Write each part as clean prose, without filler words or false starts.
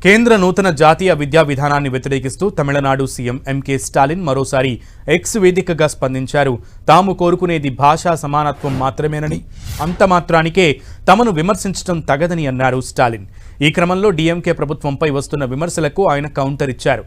కేంద్ర నూతన జాతీయ విద్యా విధానాన్ని వ్యతిరేకిస్తూ తమిళనాడు సీఎం ఎంకే స్టాలిన్ మరోసారి ఎక్స్ వేదికగా స్పందించారు. తాము కోరుకునేది భాషా సమానత్వం మాత్రమేనని, అంత మాత్రానికే తమను విమర్శించడం తగదని అన్నారు స్టాలిన్. ఈ క్రమంలో డీఎంకే ప్రభుత్వంపై వస్తున్న విమర్శలకు ఆయన కౌంటర్ ఇచ్చారు.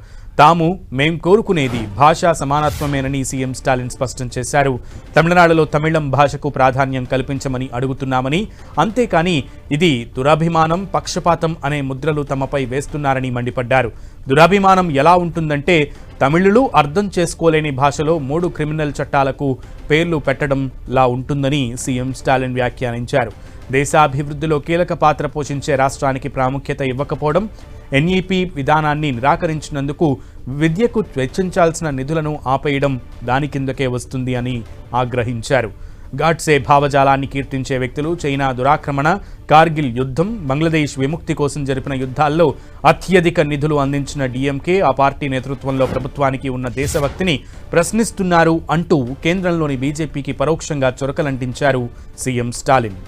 మేం కోరుకునేది భాషా సమానత్వమేనని సీఎం స్టాలిన్ స్పష్టం చేశారు. తమిళనాడులో తమిళం భాషకు ప్రాధాన్యం కల్పించమని అడుగుతున్నామని, అంతేకాని ఇది దురాభిమానం, పక్షపాతం అనే ముద్రలు తమపై వేస్తున్నారని మండిపడ్డారు. దురాభిమానం ఎలా ఉంటుందంటే తమిళులు అర్థం చేసుకోలేని భాషలో 3 క్రిమినల్ చట్టాలకు పేర్లు పెట్టడంలా ఉంటుందని సీఎం స్టాలిన్ వ్యాఖ్యానించారు. దేశాభివృద్ధిలో కీలక పాత్ర పోషించే రాష్ట్రానికి ప్రాముఖ్యత ఇవ్వకపోవడం, ఎన్ఈపీ విధానాన్ని నిరాకరించినందుకు విద్యకు వెచ్చించాల్సిన నిధులను ఆపేయడం దాని కిందకే వస్తుంది అని ఆగ్రహించారు. గాడ్సే భావజాలాన్ని కీర్తించే వ్యక్తులు చైనా దురాక్రమణ, కార్గిల్ యుద్ధం, బంగ్లాదేశ్ విముక్తి కోసం జరిపిన యుద్ధాల్లో అత్యధిక నిధులు అందించిన డీఎంకే ఆ పార్టీ నేతృత్వంలో ప్రభుత్వానికి ఉన్న దేశభక్తిని ప్రశ్నిస్తున్నారు అంటూ కేంద్రంలోని బీజేపీకి పరోక్షంగా చురకలంటించారు సీఎం స్టాలిన్.